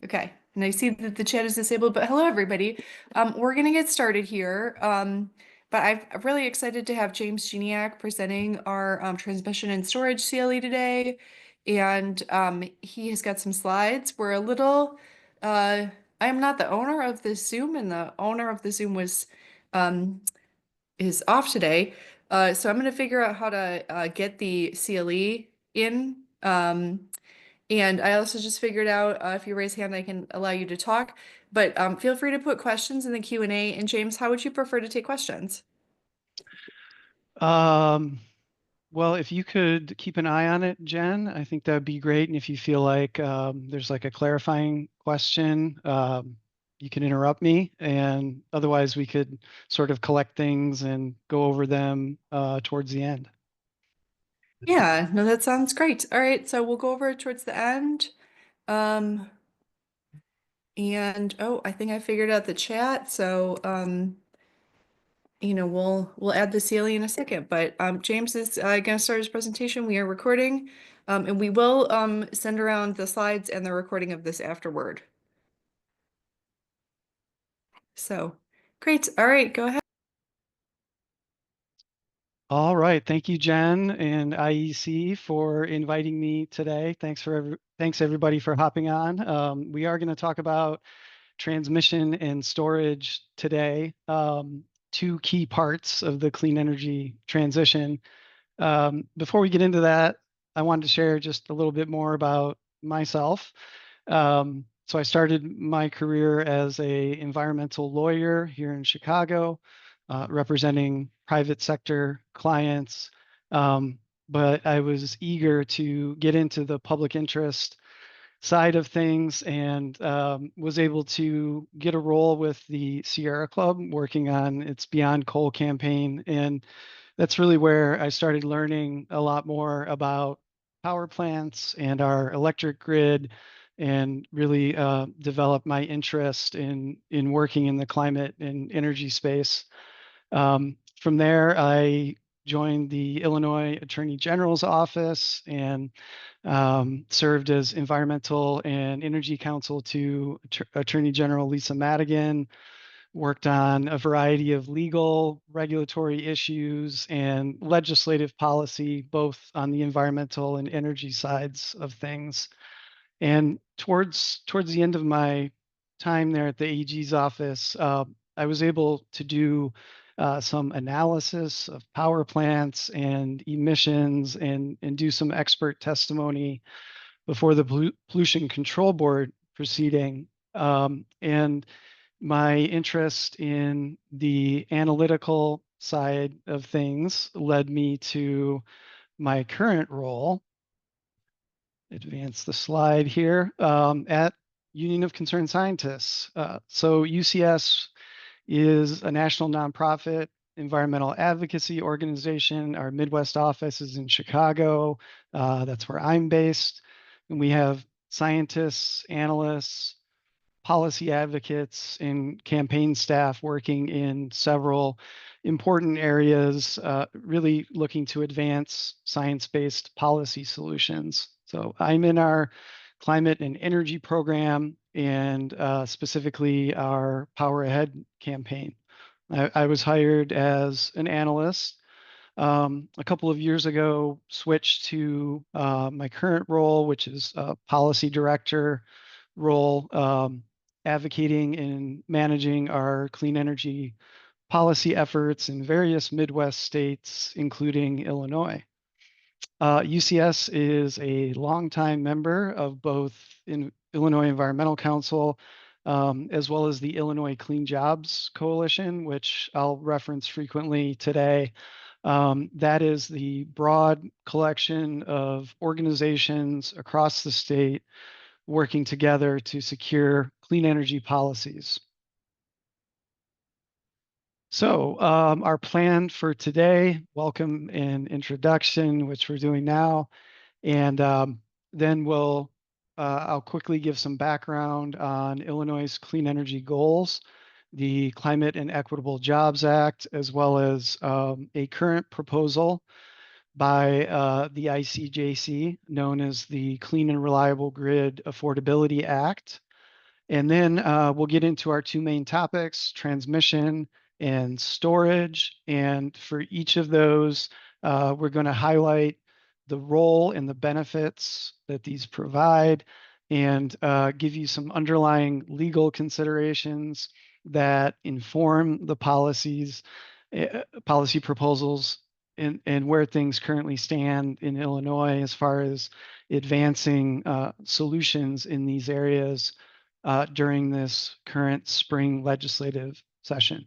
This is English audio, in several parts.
Okay, and I see that the chat is disabled, but hello everybody. We're gonna get started here. But I'm really excited to have James Gignac presenting our transmission and storage CLE today. And he has got some slides. I am not the owner of this Zoom, and the owner of the Zoom um, is off today. So I'm gonna figure out how to get the CLE in. And I also just figured out if you raise hand, I can allow you to talk. But feel free to put questions in the Q&A. And James, how would you prefer to take questions? Um, well, if you could keep an eye on it, Jen, I think that'd be great. And if you feel like there's like a clarifying question, you can interrupt me. And otherwise, we could sort of collect things and go over them towards the end. Yeah, no, that sounds great. All right, so we'll go over it towards the end. Um, and oh, I think I figured out the chat. So we'll add the CLE in a second. But James is going to start his presentation. We are recording, and we will send around the slides and the recording of this afterward. So great. All right, go ahead. All right. Thank you, Jen and IEC for inviting me today. Thanks everybody for hopping on. We are going to talk about transmission and storage today, two key parts of the clean energy transition. Before we get into that, I wanted to share just a little bit more about myself. So I started my career as a environmental lawyer here in Chicago, representing private sector clients. But I was eager to get into the public interest side of things and was able to get a role with the Sierra Club working on its Beyond Coal campaign. And that's really where I started learning a lot more about power plants and our electric grid and really developed my interest in working in the climate and energy space. From there, I joined the Illinois Attorney General's office and served as environmental and energy counsel to Attorney General Lisa Madigan, worked on a variety of legal, regulatory issues and legislative policy, both on the environmental and energy sides of things. And towards the end of my time there at the AG's office, I was able to do some analysis of power plants and emissions and do some expert testimony before the Pollution Control Board proceeding. And my interest in the analytical side of things led me to my current role. Advance the slide here at Union of Concerned Scientists. So UCS is a national nonprofit environmental advocacy organization. Our Midwest office is in Chicago. That's where I'm based. And we have scientists, analysts, policy advocates, and campaign staff working in several important areas, really looking to advance science-based policy solutions. So I'm in our climate and energy program and specifically our Power Ahead campaign. I was hired as an analyst a couple of years ago, switched to my current role, which is a policy director role, advocating and managing our clean energy policy efforts in various Midwest states, including Illinois. UCS is a longtime member of both Illinois Environmental Council as well as the Illinois Clean Jobs Coalition, which I'll reference frequently today. That is the broad collection of organizations across the state working together to secure clean energy policies. So our plan for today, welcome and introduction, which we're doing now. And then I'll quickly give some background on Illinois' clean energy goals, the Climate and Equitable Jobs Act, as well as a current proposal by the ICJC, known as the Clean and Reliable Grid Affordability Act. And then we'll get into our two main topics, transmission and storage. And for each of those, we're going to highlight the role and the benefits that these provide and give you some underlying legal considerations that inform the policy proposals and where things currently stand in Illinois as far as advancing solutions in these areas during this current spring legislative session.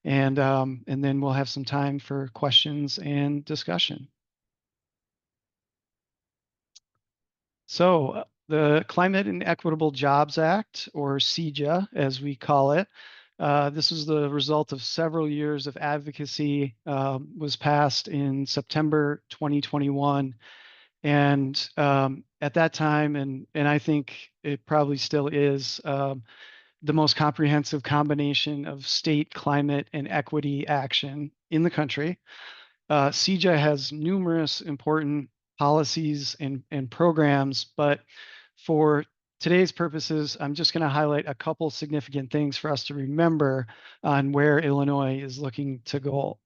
And then we'll have some time for questions and discussion. So the Climate and Equitable Jobs Act, or CEJA, as we call it, this is the result of several years of advocacy, was passed in September 2021. And at that time, and I think it probably still is, the most comprehensive combination of state climate and equity action in the country. CEJA has numerous important policies and programs, but for today's purposes, I'm just going to highlight a couple significant things for us to remember on where Illinois is looking to go.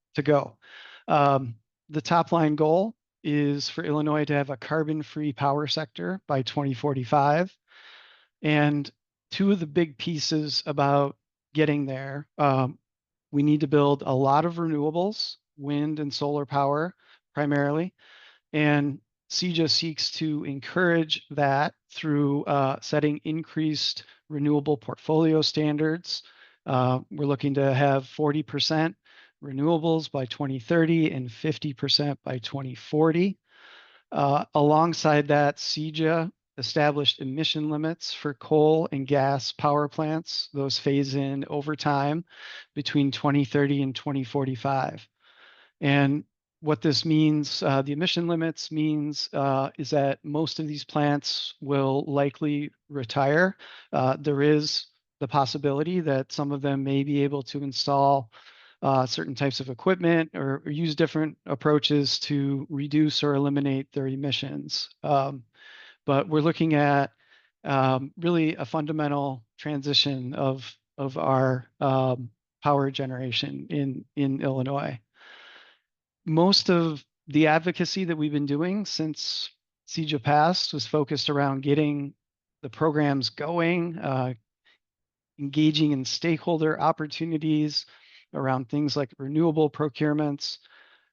The top line goal is for Illinois to have a carbon-free power sector by 2045. And two of the big pieces about getting there, we need to build a lot of renewables, wind and solar power primarily. And CEJA seeks to encourage that through setting increased renewable portfolio standards. We're looking to have 40% renewables by 2030 and 50% by 2040. Alongside that, CEJA established emission limits for coal and gas power plants. Those phase in over time between 2030 and 2045. And what this means, the emission limits means is that most of these plants will likely retire. There is the possibility that some of them may be able to install certain types of equipment or use different approaches to reduce or eliminate their emissions. But we're looking at really a fundamental transition of our power generation in Illinois. Most of the advocacy that we've been doing since CEJA passed was focused around getting the programs going, engaging in stakeholder opportunities around things like renewable procurements.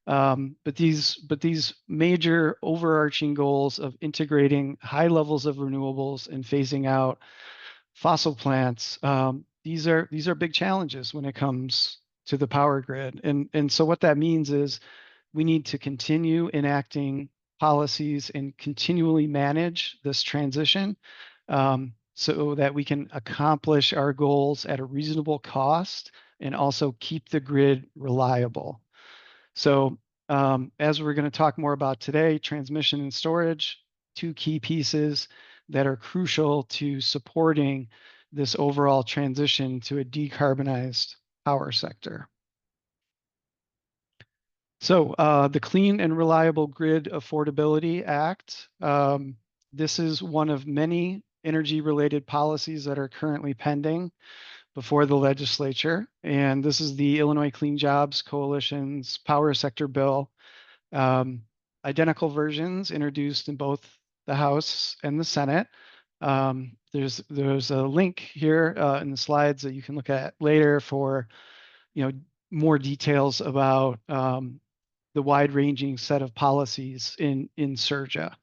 But these major overarching goals of integrating high levels of renewables and phasing out fossil plants, these are big challenges when it comes to the power grid. And so what that means is we need to continue enacting policies and continually manage this transition so that we can accomplish our goals at a reasonable cost and also keep the grid reliable. So as we're going to talk more about today, transmission and storage, two key pieces that are crucial to supporting this overall transition to a decarbonized power sector. So the Clean and Reliable Grid Affordability Act, this is one of many energy-related policies that are currently pending before the legislature. And this is the Illinois Clean Jobs Coalition's power sector bill. Identical versions introduced in both the House and the Senate. There's a link here in the slides that you can look at later for more details about the wide-ranging set of policies in CERJA.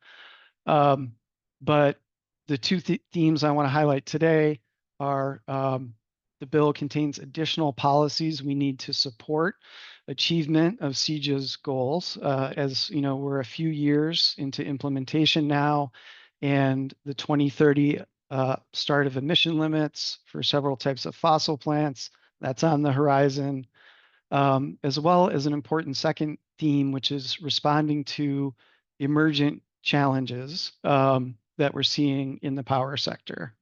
But the two themes I want to highlight today are the bill contains additional policies we need to support achievement of CEJA's goals. As you know, we're a few years into implementation now, and the 2030 start of emission limits for several types of fossil plants, that's on the horizon, as well as an important second theme, which is responding to emergent challenges that we're seeing in the power sector.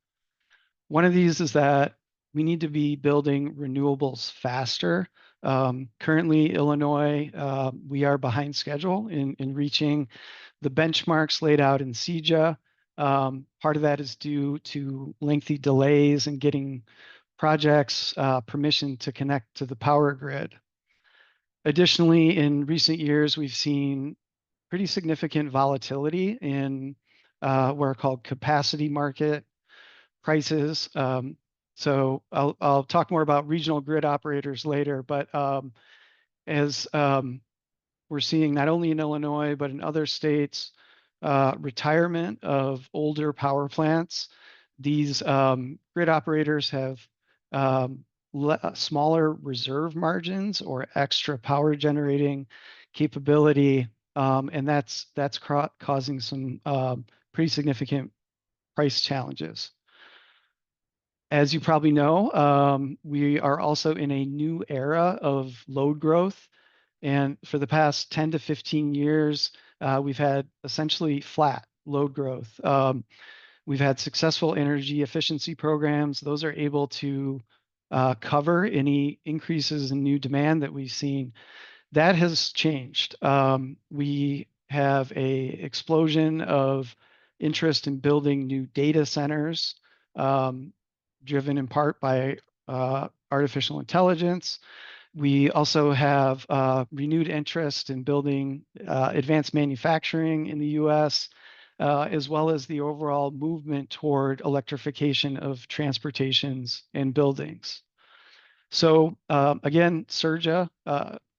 One of these is that we need to be building renewables faster. Currently, Illinois, we are behind schedule in reaching the benchmarks laid out in CEJA. Part of that is due to lengthy delays in getting projects permission to connect to the power grid. Additionally, in recent years, we've seen pretty significant volatility in what are called capacity market prices. So I'll talk more about regional grid operators later, but as we're seeing not only in Illinois, but in other states, retirement of older power plants. These grid operators have smaller reserve margins or extra power generating capability, and that's causing some pretty significant price challenges. As you probably know, we are also in a new era of load growth. And for the past 10 to 15 years, we've had essentially flat load growth. We've had successful energy efficiency programs. Those are able to cover any increases in new demand that we've seen. That has changed. We have a explosion of interest in building new data centers, driven in part by artificial intelligence. We also have renewed interest in building advanced manufacturing in the US, as well as the overall movement toward electrification of transportations and buildings. So again, SURGA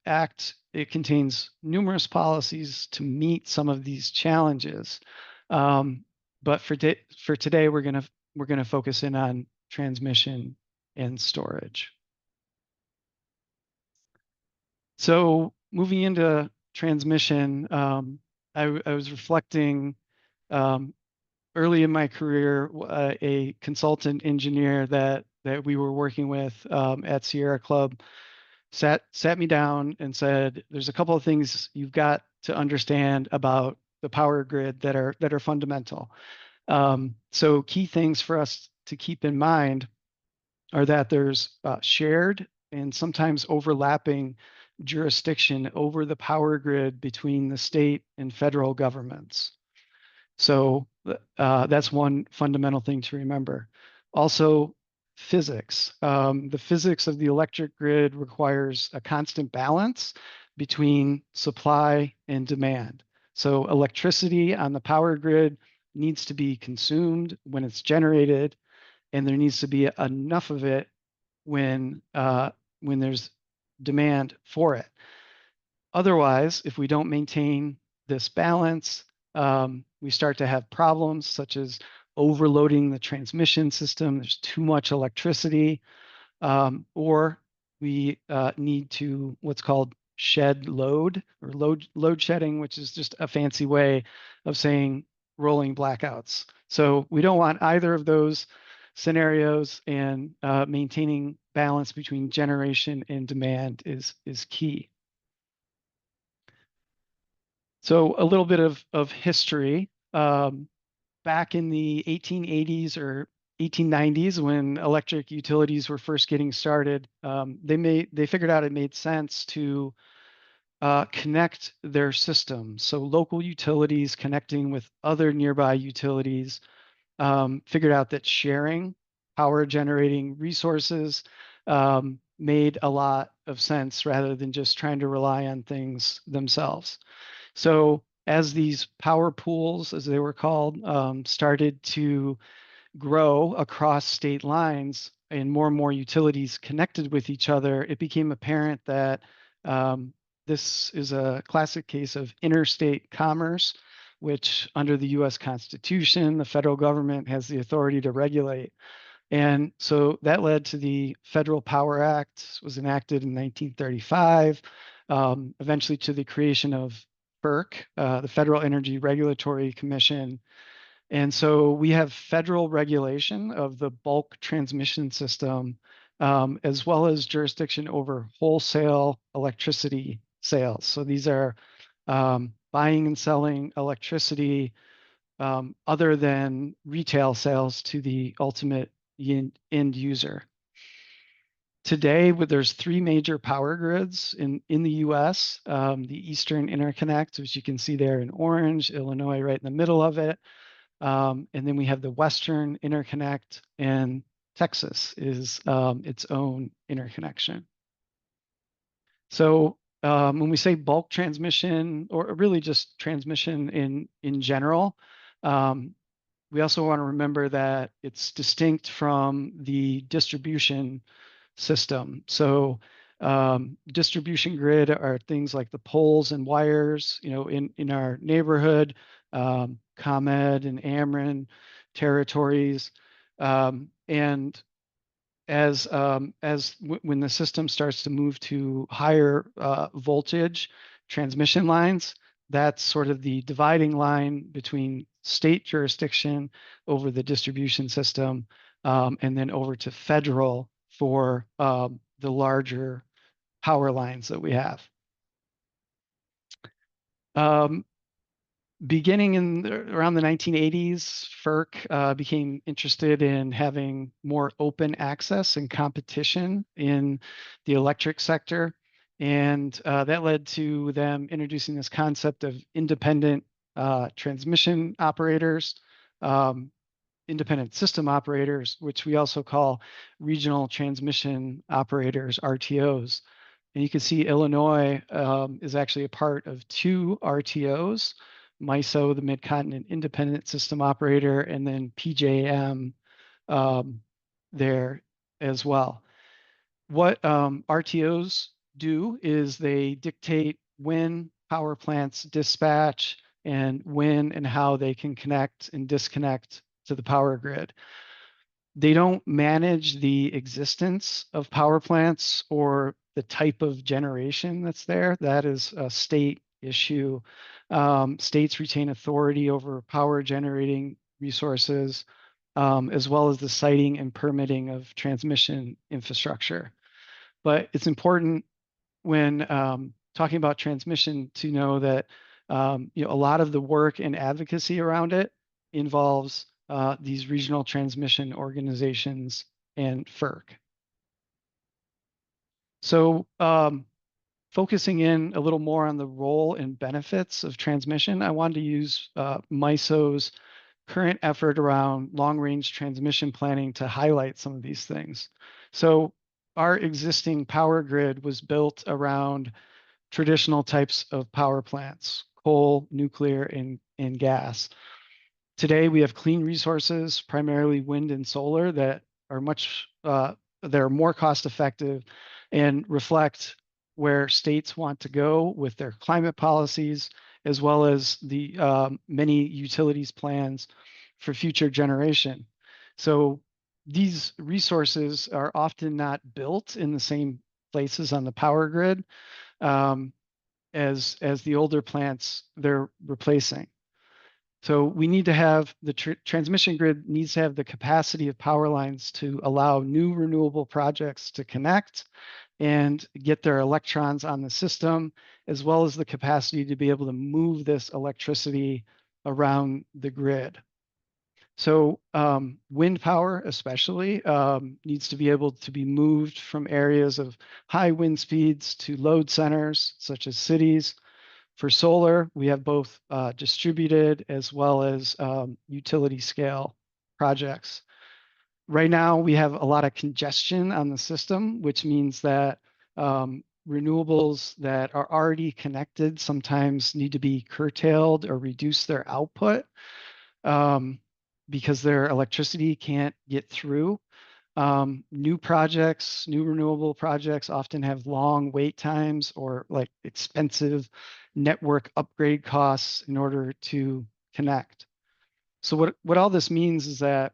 Act, it contains numerous policies to meet some of these challenges. But for today, we're gonna focus in on transmission and storage. So moving into transmission, I was reflecting early in my career, a consultant engineer that we were working with at Sierra Club sat me down and said, "There's a couple of things you've got to understand about the power grid that are fundamental." So key things for us to keep in mind are that there's shared and sometimes overlapping jurisdiction over the power grid between the state and federal governments. So that's one fundamental thing to remember. Also, physics. The physics of the electric grid requires a constant balance between supply and demand. So electricity on the power grid needs to be consumed when it's generated, and there needs to be enough of it when there's demand for it. Otherwise, if we don't maintain this balance, we start to have problems such as overloading the transmission system. There's too much electricity, or we need to what's called shed load or load shedding, which is just a fancy way of saying rolling blackouts. So we don't want either of those scenarios, and maintaining balance between generation and demand is key. So a little bit of history. Back in the 1880s or 1890s, when electric utilities were first getting started, they figured out it made sense to connect their systems. So local utilities connecting with other nearby utilities, figured out that sharing power generating resources made a lot of sense rather than just trying to rely on things themselves. So as these power pools, as they were called, started to grow across state lines and more utilities connected with each other, it became apparent that this is a classic case of interstate commerce, which under the US Constitution, the federal government has the authority to regulate. And so that led to the Federal Power Act, was enacted in 1935, eventually to the creation of FERC, the Federal Energy Regulatory Commission. And so we have federal regulation of the bulk transmission system, as well as jurisdiction over wholesale electricity sales. So these are buying and selling electricity other than retail sales to the ultimate end user. Today, there's three major power grids in the US. The Eastern Interconnect, which you can see there in orange, Illinois right in the middle of it. And then we have the Western interconnect, and Texas is its own interconnection. So when we say bulk transmission, or really just transmission in general, um, we also want to remember that it's distinct from the distribution system. So distribution grid are things like the poles and wires, in our neighborhood, ComEd and Ameren territories. And when the system starts to move to higher voltage transmission lines, that's sort of the dividing line between state jurisdiction over the distribution system, and then over to federal for the larger power lines that we have. Um, Beginning around the 1980s, FERC became interested in having more open access and competition in the electric sector. And that led to them introducing this concept of independent transmission operators, um, independent system operators, which we also call regional transmission operators, RTOs. And you can see Illinois is actually a part of two RTOs, MISO, the Mid-Continent Independent System Operator, and then PJM there as well. What RTOs do is they dictate when power plants dispatch and when and how they can connect and disconnect to the power grid. They don't manage the existence of power plants or the type of generation that's there. That is a state issue. States retain authority over power generating resources, as well as the siting and permitting of transmission infrastructure. But it's important when talking about transmission to know that a lot of the work and advocacy around it involves these regional transmission organizations and FERC. So focusing in a little more on the role and benefits of transmission, I wanted to use MISO's current effort around long-range transmission planning to highlight some of these things. So our existing power grid was built around traditional types of power plants, coal, nuclear, and gas. Today, we have clean resources, primarily wind and solar, that are they're more cost effective and reflect where states want to go with their climate policies, as well as the many utilities plans for future generation. So these resources are often not built in the same places on the power grid as the older plants they're replacing. So we need to have the transmission grid needs to have the capacity of power lines to allow new renewable projects to connect and get their electrons on the system, as well as the capacity to be able to move this electricity around the grid. So wind power especially needs to be able to be moved from areas of high wind speeds to load centers, such as cities. For solar, we have both distributed as well as utility scale projects. Right now, we have a lot of congestion on the system, which means that renewables that are already connected sometimes need to be curtailed or reduce their output because their electricity can't get through. New renewable projects often have long wait times or like expensive network upgrade costs in order to connect. So what all this means is that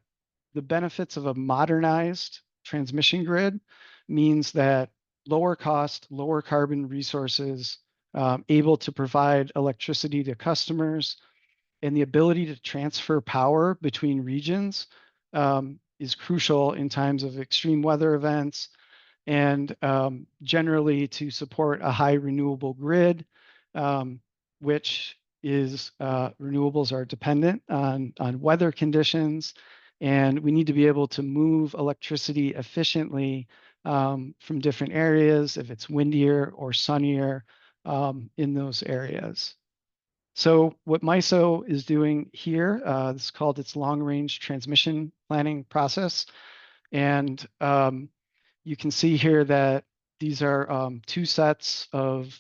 the benefits of a modernized transmission grid means that lower cost, lower carbon resources able to provide electricity to customers, and the ability to transfer power between regions is crucial in times of extreme weather events, and generally to support a high renewable grid, which is renewables are dependent on weather conditions, and we need to be able to move electricity efficiently from different areas if it's windier or sunnier in those areas. So what MISO is doing here, this is called its long-range transmission planning process. And you can see here that these are two sets of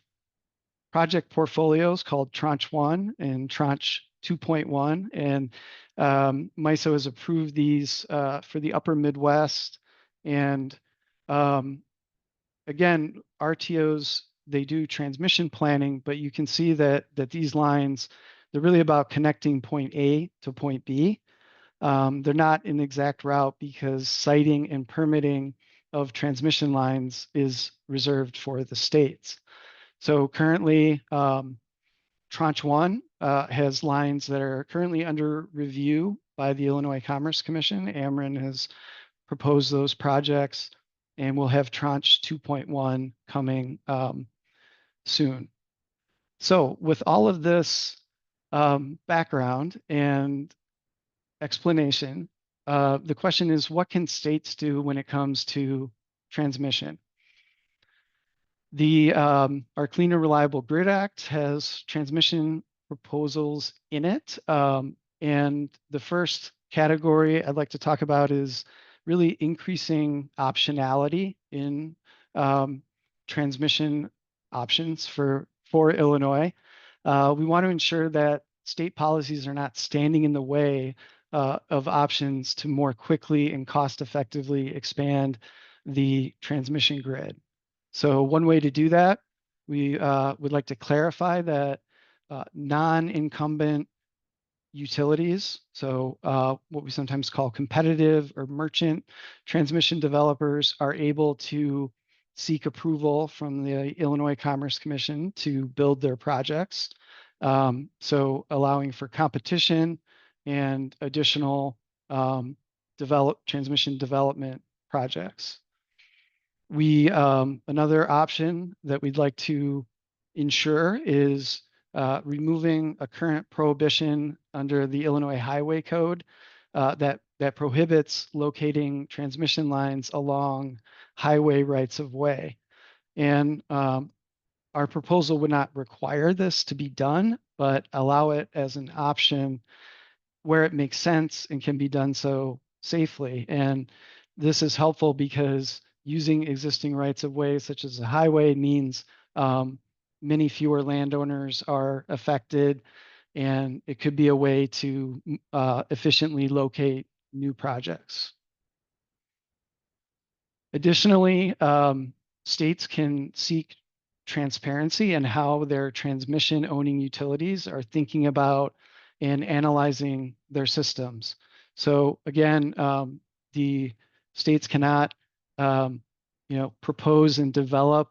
project portfolios called Tranche 1 and Tranche 2.1. And MISO has approved these for the upper Midwest. And um, again, RTOs, they do transmission planning, but you can see that these lines, they're really about connecting point A to point B. They're not an exact route because siting and permitting of transmission lines is reserved for the states. So currently, Tranche 1 has lines that are currently under review by the Illinois Commerce Commission. Ameren has proposed those projects, and we'll have Tranche 2.1 coming soon. So with all of this background and explanation, the question is, what can states do when it comes to transmission? Our Clean and Reliable Grid Act has transmission proposals in it. And the first category I'd like to talk about is really increasing optionality in transmission options for Illinois. We want to ensure that state policies are not standing in the way of options to more quickly and cost effectively expand the transmission grid. So one way to do that, we would like to clarify that non-incumbent utilities, so what we sometimes call competitive or merchant transmission developers, are able to seek approval from the Illinois Commerce Commission to build their projects. So allowing for competition and additional transmission development projects. Another option that we'd like to ensure is removing a current prohibition under the Illinois Highway Code that prohibits locating transmission lines along highway rights of way. And our proposal would not require this to be done, but allow it as an option where it makes sense and can be done so safely. And this is helpful because using existing rights of way, such as a highway, means many fewer landowners are affected, and it could be a way to efficiently locate new projects. Additionally, states can seek transparency in how their transmission owning utilities are thinking about and analyzing their systems. So again, the states cannot, propose and develop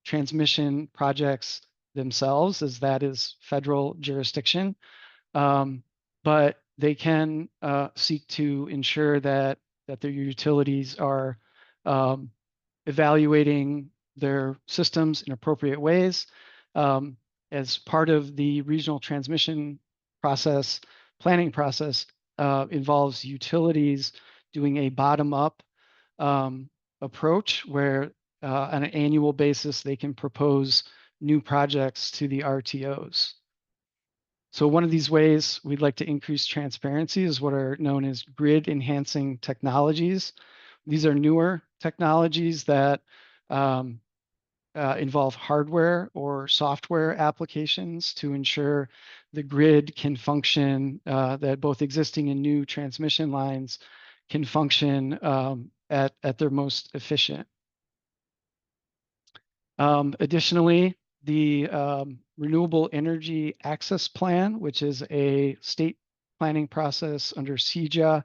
transmission projects themselves, as that is federal jurisdiction. But they can seek to ensure that their utilities are evaluating their systems in appropriate ways. As part of the regional transmission process, planning process involves utilities doing a bottom-up approach where on an annual basis they can propose new projects to the RTOs. So one of these ways we'd like to increase transparency is what are known as grid enhancing technologies. These are newer technologies that involve hardware or software applications to ensure the grid can function, that both existing and new transmission lines can function at their most efficient. Additionally, the Renewable Energy Access Plan, which is a state planning process under CEJA,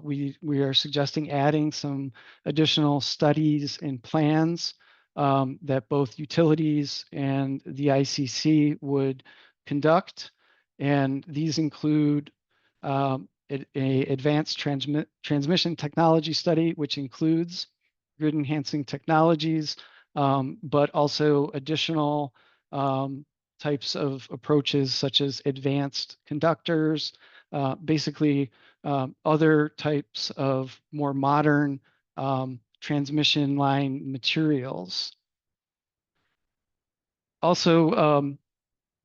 we are suggesting adding some additional studies and plans that both utilities and the ICC would conduct. And these include an advanced transmission technology study, which includes grid enhancing technologies, but also additional types of approaches such as advanced conductors, basically other types of more modern transmission line materials. Also,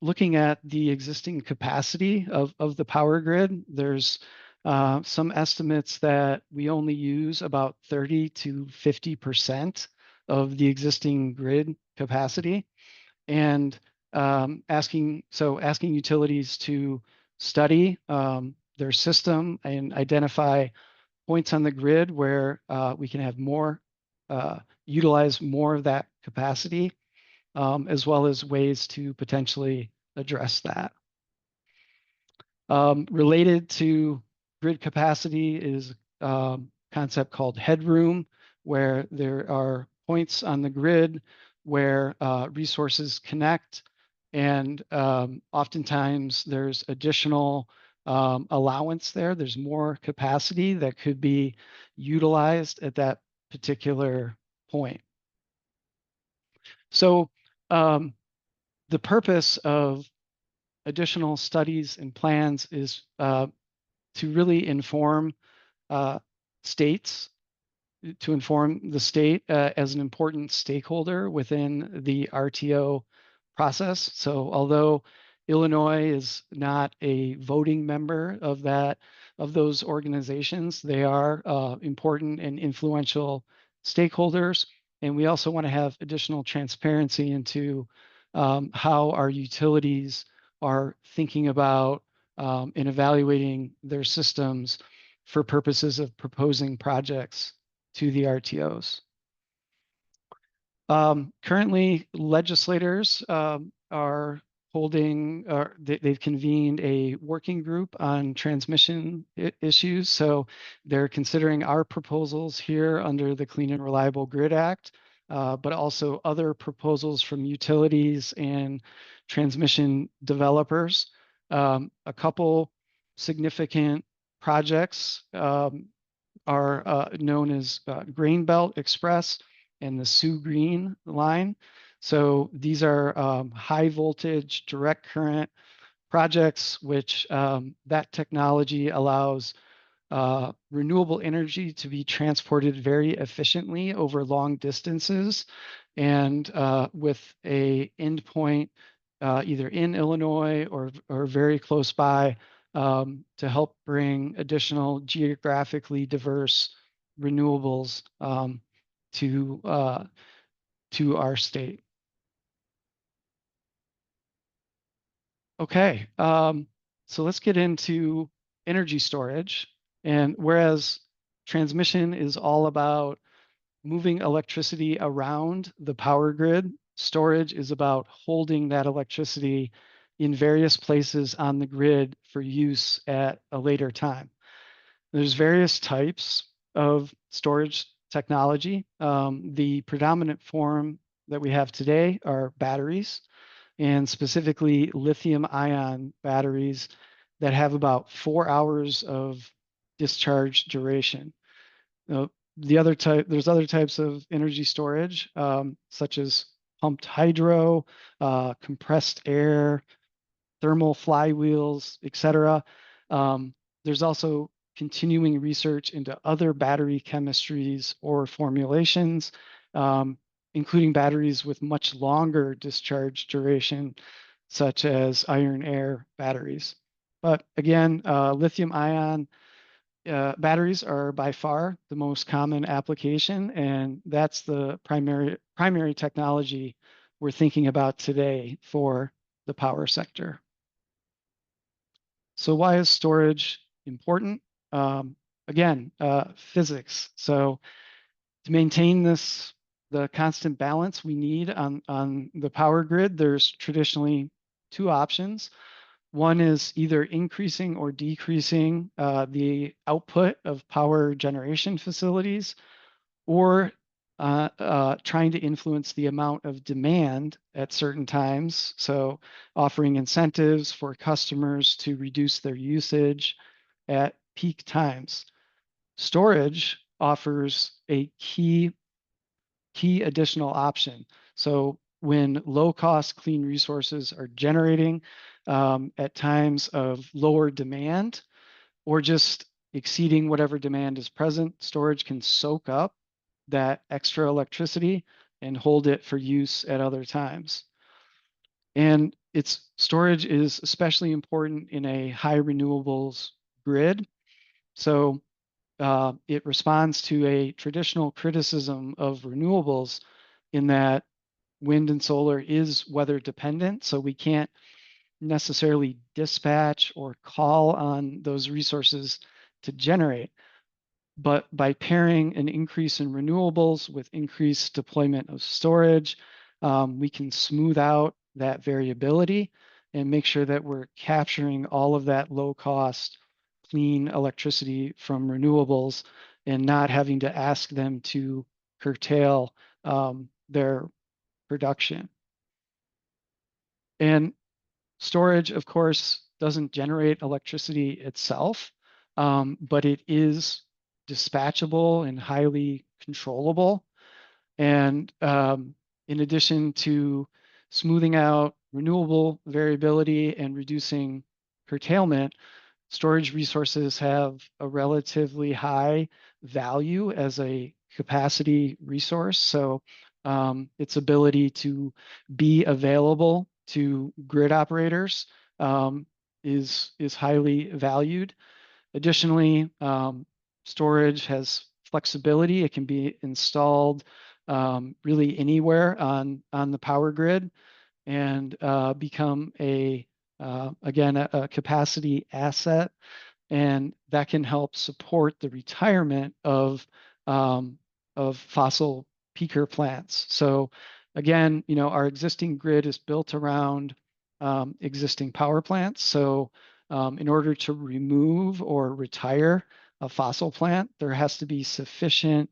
looking at the existing capacity of the power grid, there's some estimates that we only use about 30 to 50% of the existing grid capacity. And asking utilities to study their system and identify points on the grid where we can have more, utilize more of that capacity, as well as ways to potentially address that. Related to grid capacity is a concept called headroom, where there are points on the grid where resources connect, and oftentimes there's additional allowance there. There's more capacity that could be utilized at that particular point. So the purpose of additional studies and plans is to really inform states, to inform the state as an important stakeholder within the RTO process. So although Illinois is not a voting member of those organizations, they are important and influential stakeholders. And we also want to have additional transparency into how our utilities are thinking about and evaluating their systems for purposes of proposing projects to the RTOs. Currently, legislators are holding, they've convened a working group on transmission issues. So they're considering our proposals here under the Clean and Reliable Grid Act, but also other proposals from utilities and transmission developers. A couple significant projects are known as Grain Belt Express and the Sioux Green line. So these are high voltage direct current projects, which that technology allows renewable energy to be transported very efficiently over long distances, and with a endpoint either in Illinois or very close by, to help bring additional geographically diverse renewables to our state. Okay, so let's get into energy storage. And whereas transmission is all about moving electricity around the power grid, storage is about holding that electricity in various places on the grid for use at a later time. There's various types of storage technology. The predominant form that we have today are batteries, and specifically lithium ion batteries that have about 4 hours of discharge duration. There's other types of energy storage, such as pumped hydro, compressed air, thermal flywheels, etc. There's also continuing research into other battery chemistries or formulations, including batteries with much longer discharge duration, such as iron air batteries. But again, lithium ion batteries are by far the most common application, and that's the primary technology we're thinking about today for the power sector. So why is storage important? Again, physics. So to maintain the constant balance we need on the power grid, there's traditionally two options. One is either increasing or decreasing the output of power generation facilities, or trying to influence the amount of demand at certain times. So offering incentives for customers to reduce their usage at peak times. Storage offers a key additional option. So when low cost clean resources are generating at times of lower demand, or just exceeding whatever demand is present, storage can soak up that extra electricity and hold it for use at other times. And its storage is especially important in a high renewables grid. So it responds to a traditional criticism of renewables in that wind and solar is weather dependent. So we can't necessarily dispatch or call on those resources to generate. But by pairing an increase in renewables with increased deployment of storage, we can smooth out that variability and make sure that we're capturing all of that low cost, clean electricity from renewables and not having to ask them to curtail their production. And storage, of course, doesn't generate electricity itself, but it is dispatchable and highly controllable. And in addition to smoothing out renewable variability and reducing curtailment, storage resources have a relatively high value as a capacity resource. So its ability to be available to grid operators is highly valued. Additionally, storage has flexibility. It can be installed really anywhere on the power grid and become again, a capacity asset, and that can help support the retirement of fossil peaker plants. So again, our existing grid is built around existing power plants. So in order to remove or retire a fossil plant, there has to be sufficient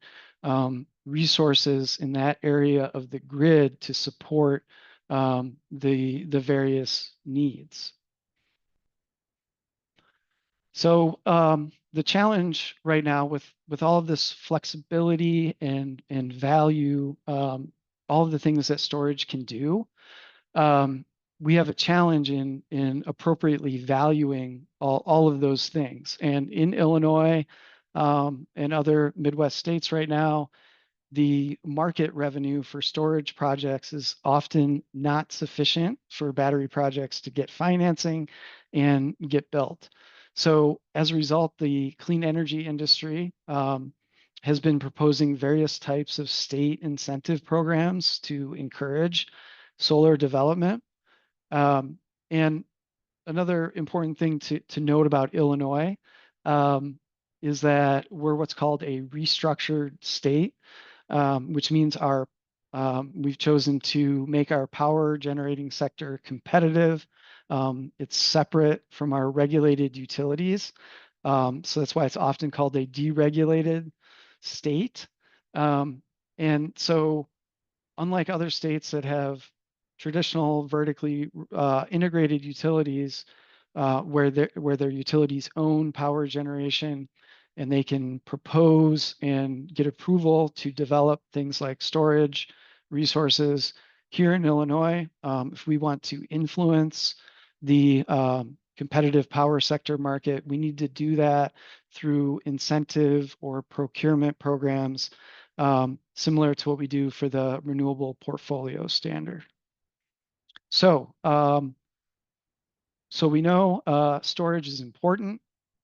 resources in that area of the grid to support the various needs. So the challenge right now with all of this flexibility and value, all of the things that storage can do, we have a challenge in appropriately valuing all of those things. And in Illinois and other Midwest states right now, the market revenue for storage projects is often not sufficient for battery projects to get financing and get built. So as a result, the clean energy industry has been proposing various types of state incentive programs to encourage solar development. And another important thing to note about Illinois is that we're what's called a restructured state, which means we've chosen to make our power generating sector competitive. It's separate from our regulated utilities. So that's why it's often called a deregulated state. And so unlike other states that have traditional vertically integrated utilities where their utilities own power generation and they can propose and get approval to develop things like storage resources. Here in Illinois, if we want to influence the competitive power sector market, we need to do that through incentive or procurement programs similar to what we do for the renewable portfolio standard. So, so we know storage is important,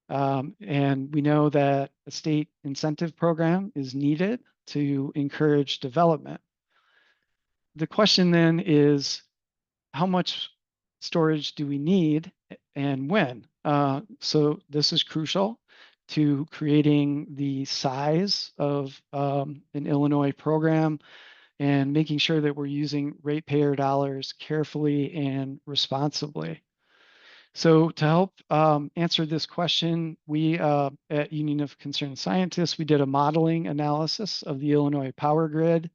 and we know that a state incentive program is needed to encourage development. The question then is, how much storage do we need and when? So this is crucial to creating the size of an Illinois program and making sure that we're using ratepayer dollars carefully and responsibly. So to help answer this question, we at Union of Concerned Scientists, we did a modeling analysis of the Illinois power grid.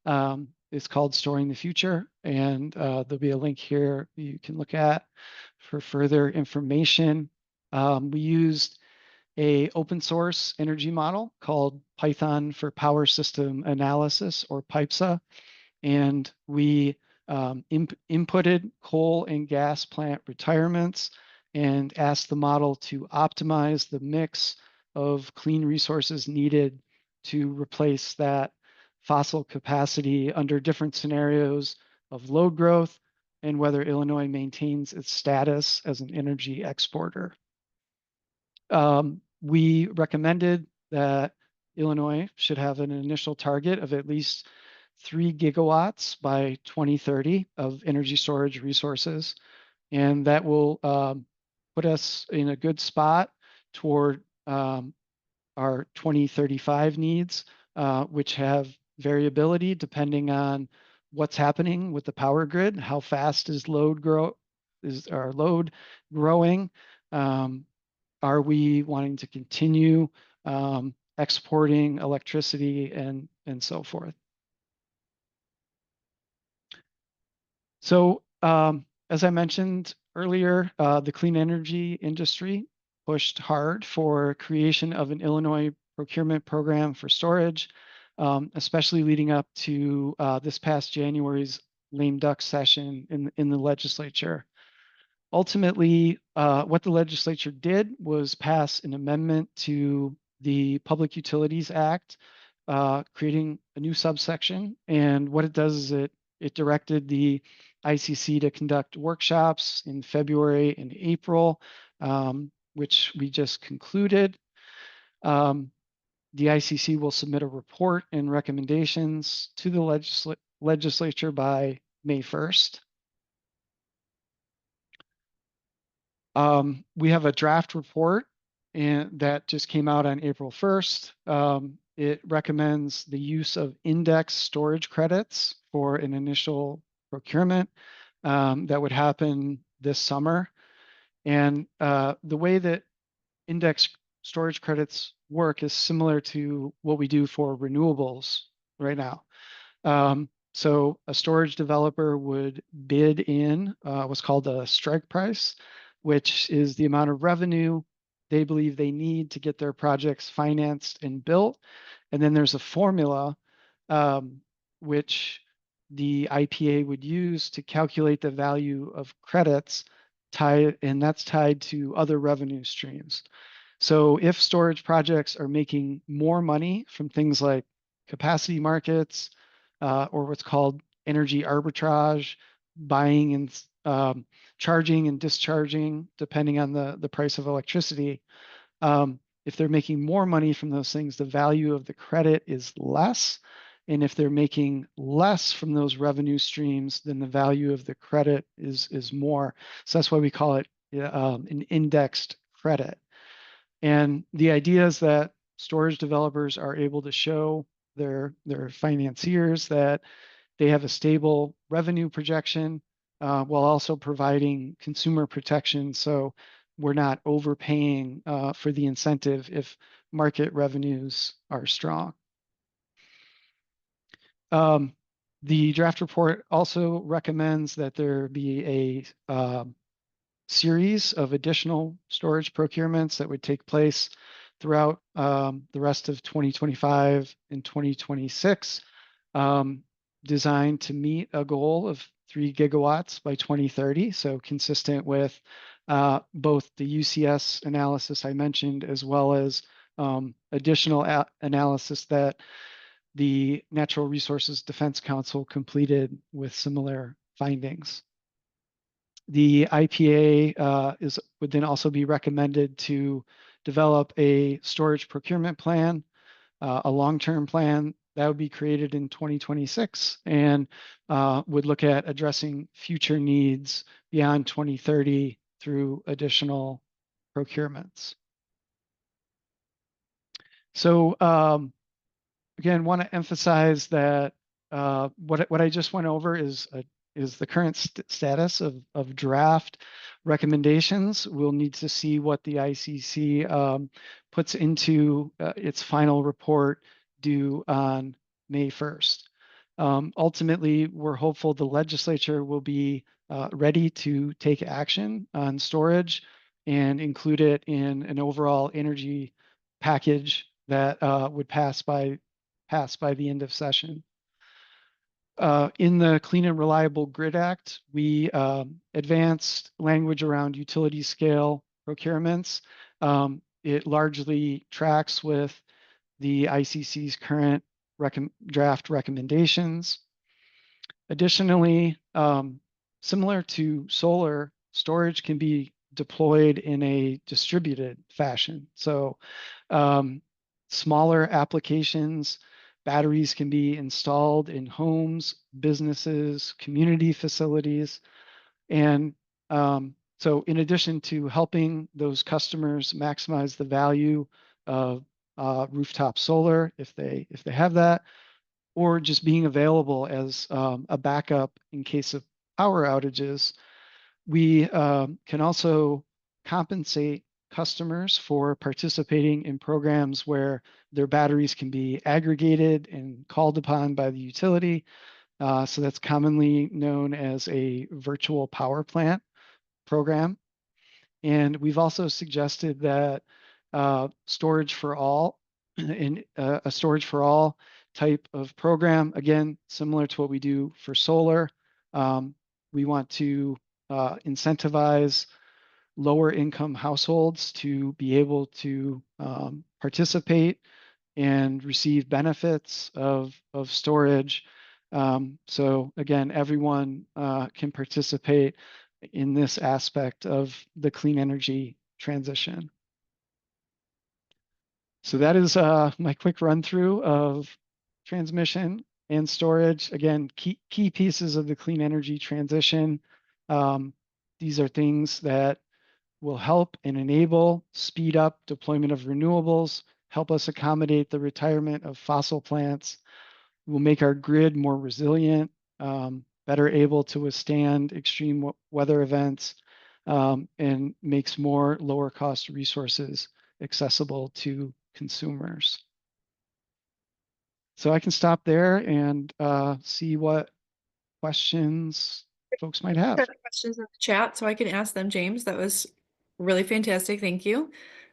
It's called Storing the Future, and there'll be a link here you can look at for further information. We used a open source energy model called Python for Power System Analysis, or PIPSA, and we inputted coal and gas plant retirements and asked the model to optimize the mix of clean resources needed to replace that fossil capacity under different scenarios of load growth, and whether Illinois maintains its status as an energy exporter. We recommended that Illinois should have an initial target of at least 3 gigawatts by 2030 of energy storage resources, and that will put us in a good spot toward our 2035 needs, which have variability depending on what's happening with the power grid, how fast is our load growing? Are we wanting to continue exporting electricity and so forth? So as I mentioned earlier, the clean energy industry pushed hard for creation of an Illinois procurement program for storage, especially leading up to this past January's lame duck session in the legislature. Ultimately, what the legislature did was pass an amendment to the Public Utilities Act, creating a new subsection. And what it does is it directed the ICC to conduct workshops in February and April, which we just concluded. The ICC will submit a report and recommendations to the legislature by May 1st. We have a draft report that just came out on April 1st. It recommends the use of index storage credits for an initial procurement that would happen this summer. And the way that index storage credits work is similar to what we do for renewables right now. So a storage developer would bid in what's called a strike price, which is the amount of revenue they believe they need to get their projects financed and built. And then there's a formula which the IPA would use to calculate the value of credits and that's tied to other revenue streams. So if storage projects are making more money from things like capacity markets or what's called energy arbitrage, buying and charging and discharging, depending on the price of electricity. If they're making more money from those things, the value of the credit is less. And if they're making less from those revenue streams, then the value of the credit is more. So that's why we call it an indexed credit. And the idea is that storage developers are able to show their financiers that they have a stable revenue projection while also providing consumer protection. So we're not overpaying for the incentive if market revenues are strong. The draft report also recommends that there be a series of additional storage procurements that would take place throughout the rest of 2025 and 2026, designed to meet a goal of 3 gigawatts by 2030. So consistent with both the UCS analysis I mentioned, as well as additional analysis that the Natural Resources Defense Council completed with similar findings. The IPA would then also be recommended to develop a storage procurement plan, a long-term plan that would be created in 2026 and would look at addressing future needs beyond 2030 through additional procurements. So again, want to emphasize that what I just went over is the current status of draft recommendations. We'll need to see what the ICC puts into its final report due on May 1st. Ultimately, we're hopeful the legislature will be ready to take action on storage and include it in an overall energy package that would pass by the end of session. In the Clean and Reliable Grid Act, we advanced language around utility scale procurements. It largely tracks with the ICC's current draft recommendations. Additionally, similar to solar, storage can be deployed in a distributed fashion. So um, smaller applications, batteries can be installed in homes, businesses, community facilities. And so in addition to helping those customers maximize the value of rooftop solar, if they have that, or just being available as a backup in case of power outages, we can also compensate customers for participating in programs where their batteries can be aggregated and called upon by the utility. So that's commonly known as a virtual power plant program. And we've also suggested that storage for all, in a storage for all type of program, again, similar to what we do for solar. Um, we want to incentivize lower income households to be able to participate and receive benefits of storage. So again, everyone can participate in this aspect of the clean energy transition. So that is my quick run through of transmission and storage. Again, key pieces of the clean energy transition. Um, these are things that will help and enable speed up deployment of renewables, help us accommodate the retirement of fossil plants, will make our grid more resilient, better able to withstand extreme weather events, and makes more lower cost resources accessible to consumers. So I can stop there and see what questions folks might have. Got questions in the chat, so I can ask them, James. That was really fantastic. Thank you.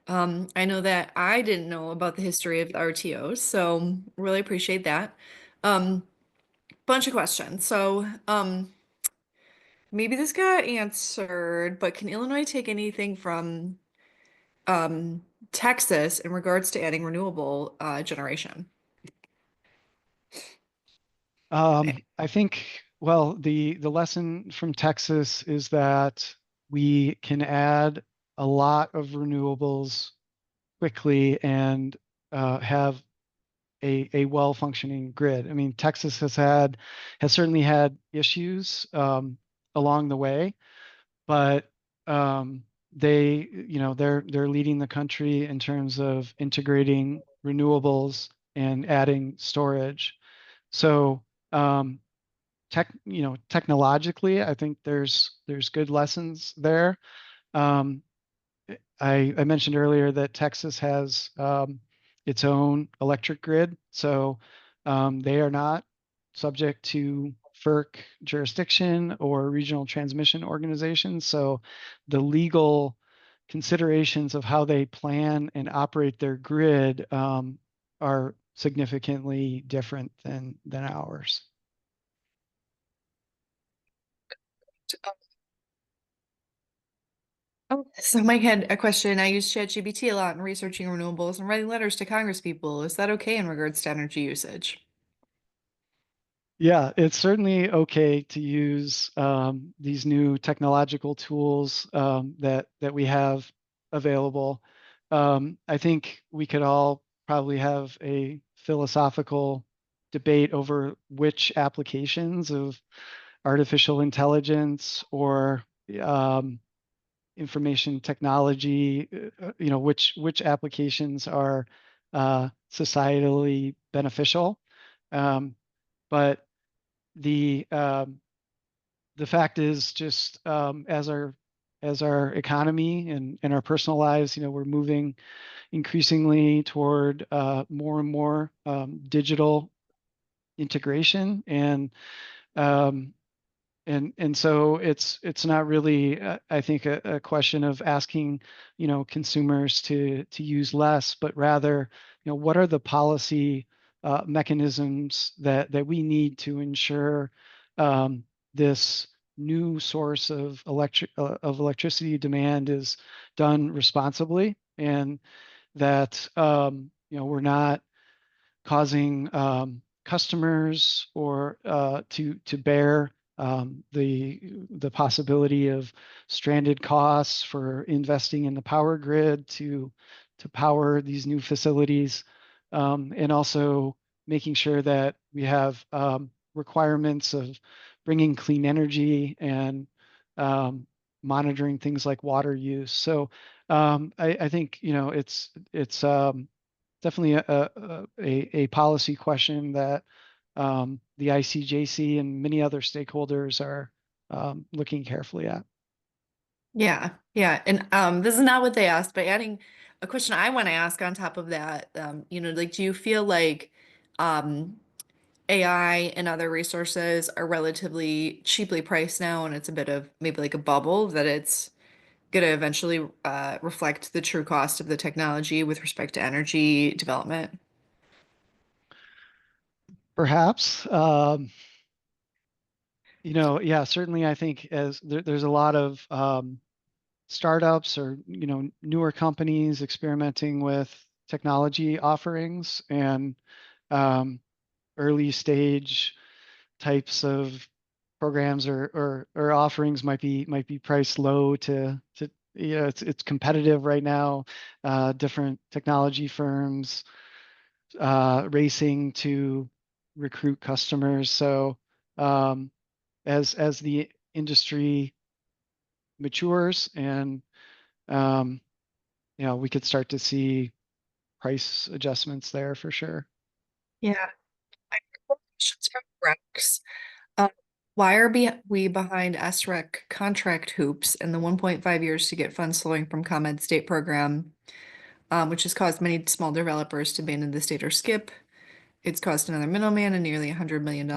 I know that I didn't know about the history of the RTOs, so really appreciate that. Um, Bunch of questions. So, maybe this got answered, but can Illinois take anything from Texas in regards to adding renewable generation? I think, well, the lesson from Texas is that we can add a lot of renewables quickly and have a well-functioning grid. I mean, Texas has certainly had issues along the way, but they're leading the country in terms of integrating renewables and adding storage. So technologically, I think there's good lessons there. Um, I mentioned earlier that Texas has its own electric grid, so they are not subject to FERC jurisdiction or regional transmission organizations. So the legal considerations of how they plan and operate their grid are significantly different than ours. Oh, so Mike had a question. I use ChatGPT a lot in researching renewables and writing letters to Congress people. Is that okay in regards to energy usage? Yeah, it's certainly okay to use these new technological tools that we have available. I think we could all probably have a philosophical debate over which applications of artificial intelligence or information technology, which applications are societally beneficial. But the the fact is just as our economy and our personal lives, we're moving increasingly toward more and more digital integration, um, and so it's not really I think a question of asking consumers to use less, but rather what are the policy mechanisms that we need to ensure this new source of electricity demand is done responsibly, and that we're not causing customers or to bear the possibility of stranded costs for investing in the power grid to power these new facilities, and also making sure that we have requirements of bringing clean energy and um, monitoring things like water use. So I think it's definitely a policy question that the ICJC and many other stakeholders are looking carefully at. Yeah, yeah. And this is not what they asked, but adding a question I want to ask on top of that, like do you feel like um AI and other resources are relatively cheaply priced now and it's a bit of maybe like a bubble that it's going to eventually reflect the true cost of the technology with respect to energy development? Perhaps, yeah, certainly I think there's a lot of startups or newer companies experimenting with technology offerings and um, early stage types of programs or offerings might be priced low to it's competitive right now. Different technology firms racing to recruit customers. So um, as the industry matures and um, we could start to see price adjustments there for sure. Yeah. I have more questions from Rex. Uh, why are we behind SREC contract hoops and the 1.5 years to get funds flowing from ComEd state program, which has caused many small developers to abandon the state or skip? It's caused another middleman and nearly $100 million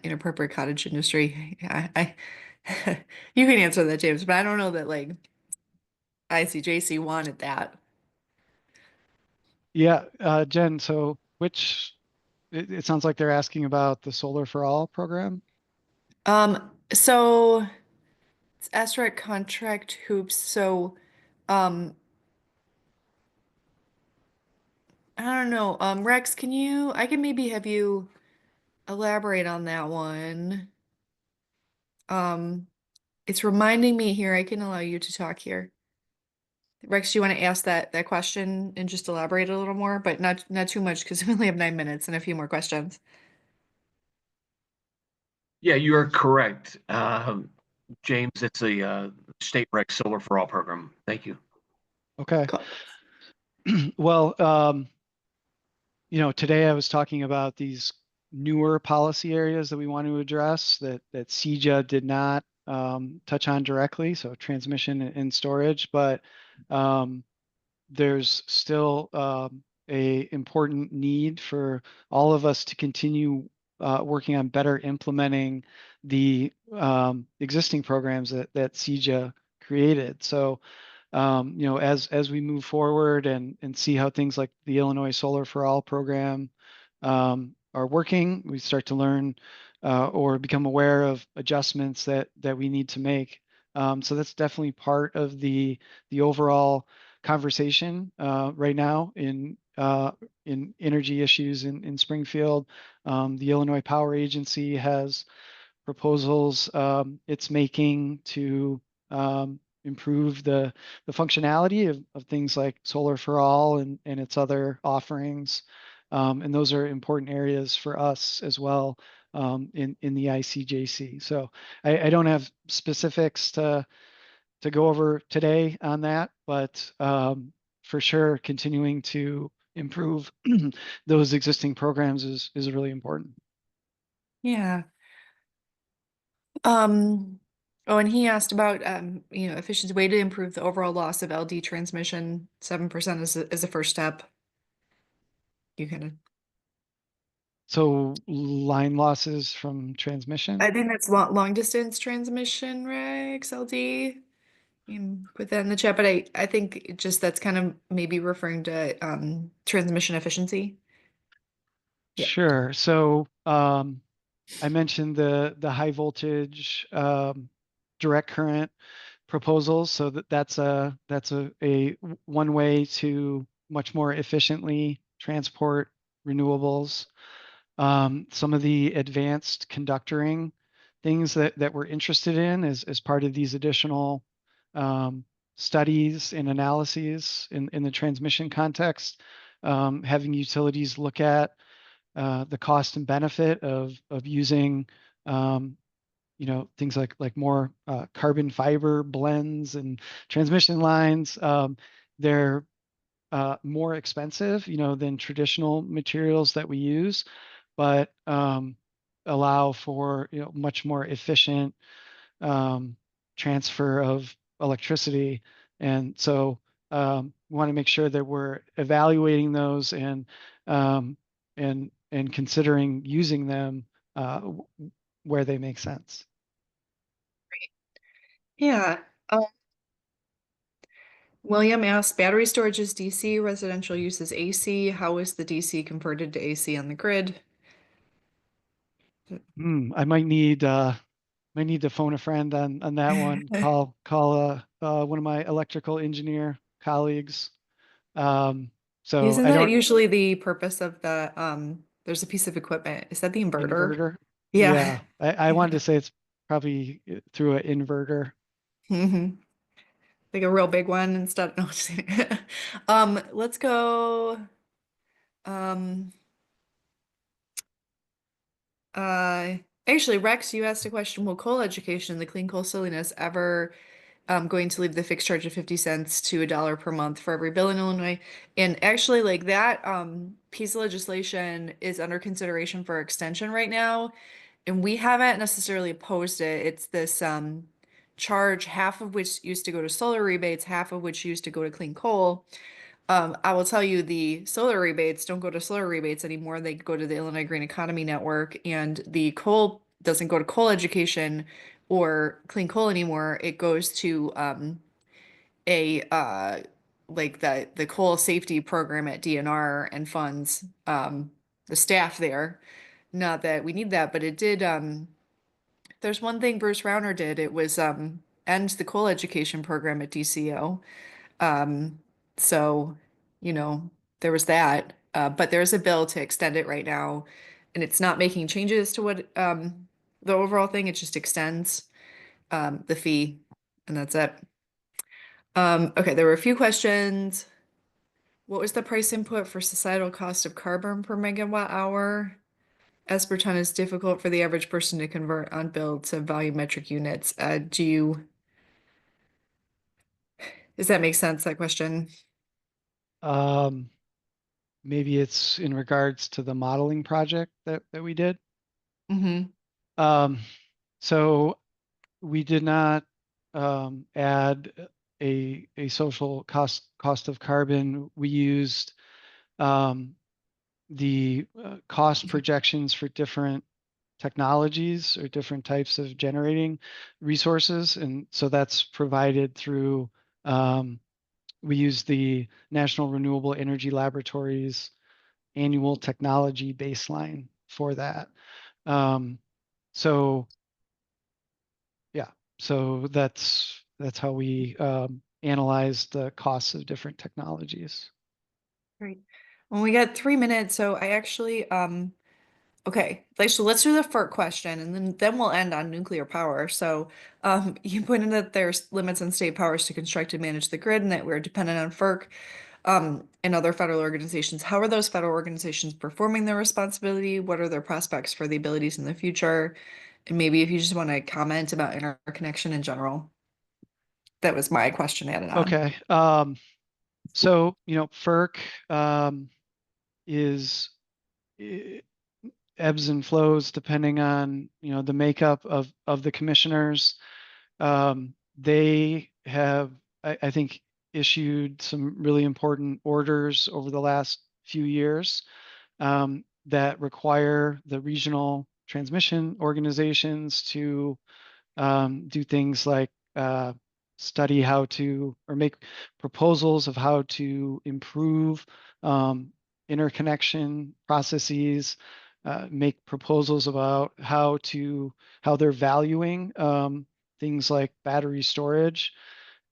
inappropriate cottage industry. You can answer that, James, but I don't know that like ICJC wanted that. Yeah, Jen, so it sounds like they're asking about the Solar for All program. So it's SREC contract hoops. So, um, I don't know. Rex, I can maybe have you elaborate on that one. Um, it's reminding me here, I can allow you to talk here. Rex, do you want to ask that question and just elaborate a little more, but not too much because we only have 9 minutes and a few more questions. Yeah, you are correct. James, it's a state rec solar for all program. Thank you. Okay. Cool. Well, today I was talking about these newer policy areas that we want to address that CEJA did not touch on directly, so transmission and storage, but um, there's still a important need for all of us to continue working on better implementing the existing programs that CEJA created. So as we move forward and see how things like the Illinois Solar for All program are working, we start to learn or become aware of adjustments that we need to make. So that's definitely part of the overall conversation right now in energy issues in Springfield. The Illinois Power Agency has proposals it's making to improve the functionality of things like Solar for All and its other offerings. And those are important areas for us as well in the ICJC. So I don't have specifics to go over today on that, but for sure, continuing to improve those existing programs is really important. Yeah. Um, oh, and he asked about efficiency way to improve the overall loss of LD transmission. 7% is a first step. You kind of So line losses from transmission. I think that's long distance transmission, Rex, LD. You can put that in the chat, but I think that's kind of maybe referring to transmission efficiency. Yeah. Sure. So I mentioned the high voltage direct current proposals. So that's a one way to much more efficiently transport renewables. Some of the advanced conductoring things that we're interested in as part of these additional studies and analyses in the transmission context. Having utilities look at the cost and benefit of using things like more carbon fiber blends and transmission lines. They're more expensive, than traditional materials that we use, but allow for much more efficient transfer of electricity. And so we want to make sure that we're evaluating those um, and considering using them where they make sense. Yeah. William asked, battery storage is DC, residential use is AC. How is the DC converted to AC on the grid? I might need to phone a friend on that one. Call one of my electrical engineer colleagues. So Isn't I that don't usually the purpose of the there's a piece of equipment. Is that the inverter? inverter. Yeah. Yeah, I wanted Yeah. to say it's probably through an inverter. hmm Like a real big one instead. No, just kidding. Let's go. Um, uh, Actually, Rex, you asked a question. Will coal education, the clean coal silliness, ever going to leave the fixed charge of 50 cents to $1 per month for every bill in Illinois? And actually, like that piece of legislation is under consideration for extension right now. And we haven't necessarily opposed it. It's this charge, half of which used to go to solar rebates, half of which used to go to clean coal. I will tell you the solar rebates don't go to solar rebates anymore. They go to the Illinois Green Economy Network, and the coal doesn't go to coal education or clean coal anymore. It goes to a like the coal safety program at DNR and funds the staff there. Not that we need that, but it did there's one thing Bruce Rauner did. It was end the coal education program at DCO. Um, so, you know, there was that. But there's a bill to extend it right now, and it's not making changes to what the overall thing. It just extends the fee, and that's it. Okay, there were a few questions. What was the price input for societal cost of carbon per megawatt hour? As per ton is difficult for the average person to convert on build to volumetric units. Does that make sense, that question? Um, Maybe it's in regards to the modeling project that we did. Mm-hmm. Um, so we did not add a social cost of carbon. We used the cost projections for different technologies or different types of generating resources, and so that's provided through we use the National Renewable Energy Laboratories annual technology baseline for that. Um, so yeah, so that's how we analyze the costs of different technologies. Great. Well, we got 3 minutes, so I actually okay, like so let's do the FERC question and then we'll end on nuclear power. So you pointed that there's limits on state powers to construct and manage the grid and that we're dependent on FERC and other federal organizations. How are those federal organizations performing their responsibility? What are their prospects for the abilities in the future? And maybe if you just want to comment about interconnection in general. That was my question added on. Okay. So, FERC is ebbs and flows depending on, the makeup of the commissioners. They have, I think, issued some really important orders over the last few years that require the regional transmission organizations to do things like study how to or make proposals of how to improve interconnection processes, make proposals about how they're valuing things like battery storage,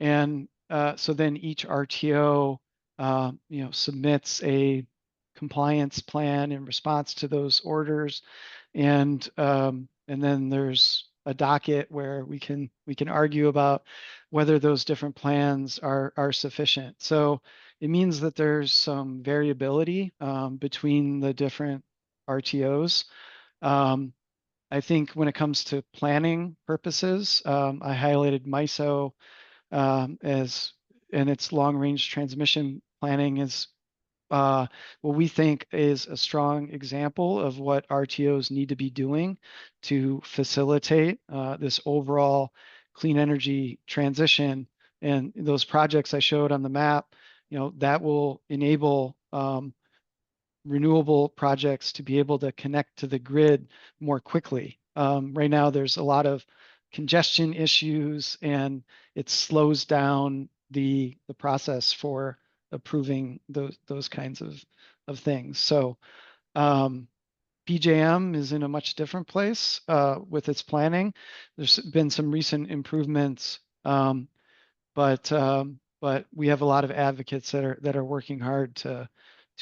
and so then each RTO submits a compliance plan in response to those orders, and then there's a docket where we can argue about whether those different plans are sufficient. So it means that there's some variability between the different RTOs. I think when it comes to planning purposes, I highlighted MISO as and its long range transmission planning is what we think is a strong example of what RTOs need to be doing to facilitate this overall clean energy transition. And those projects I showed on the map, that will enable renewable projects to be able to connect to the grid more quickly. Right now, there's a lot of congestion issues, and it slows down the process for approving those kinds of things. So PJM is in a much different place with its planning. There's been some recent improvements, but we have a lot of advocates that are working hard to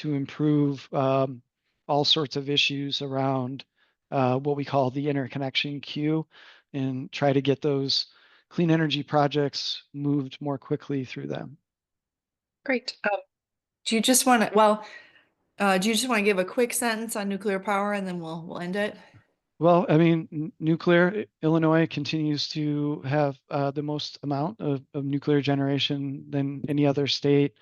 improve all sorts of issues around what we call the interconnection queue and try to get those clean energy projects moved more quickly through them. Great. Do you just want to, well, do you just want to give a quick sentence on nuclear power and then we'll end it? Well, I mean, nuclear, Illinois continues to have the most amount of nuclear generation than any other state.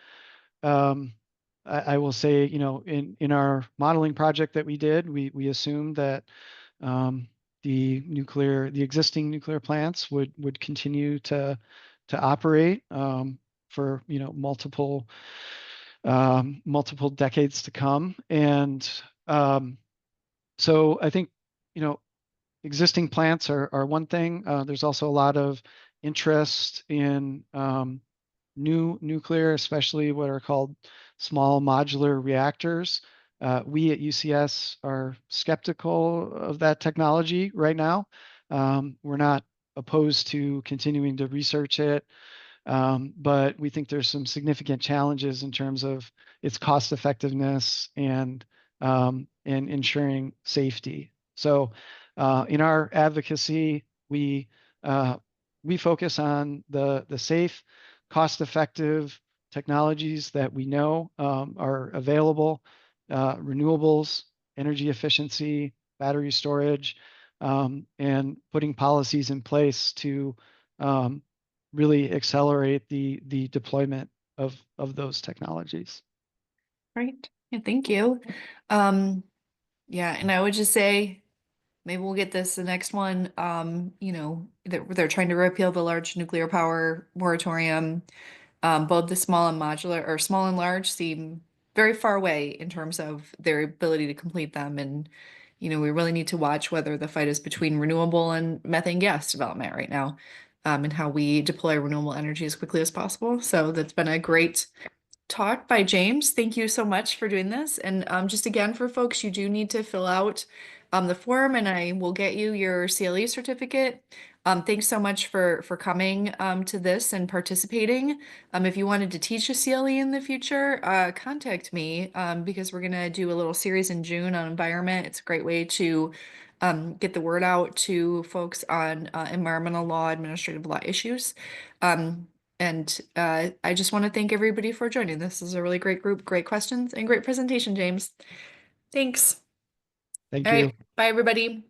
I will say, in our modeling project that we did, we assumed that the existing nuclear plants would continue to operate for multiple decades to come. And so I think existing plants are one thing. There's also a lot of interest in new nuclear, especially what are called small modular reactors. We at UCS are skeptical of that technology right now. We're not opposed to continuing to research it, but we think there's some significant challenges in terms of its cost effectiveness and ensuring safety. So in our advocacy, we focus on the safe, cost-effective technologies that we know are available, renewables, energy efficiency, battery storage, and putting policies in place to really accelerate the deployment of those technologies. Right. Yeah, thank you. Yeah, and I would just say maybe we'll get this the next one. They're trying to repeal the large nuclear power moratorium. Both the small and modular or small and large seem very far away in terms of their ability to complete them. And, we really need to watch whether the fight is between renewable and methane gas development right now, and how we deploy renewable energy as quickly as possible. So that's been a great talk by James. Thank you so much for doing this. And just again, for folks, you do need to fill out the form and I will get you your CLE certificate. Thanks so much for coming to this and participating. If you wanted to teach a CLE in the future, contact me because we're going to do a little series in June on environment. It's a great way to get the word out to folks on environmental law, administrative law issues. And I just want to thank everybody for joining. This is a really great group, great questions, and great presentation, James. Thanks. Thank All you. right. Bye, everybody.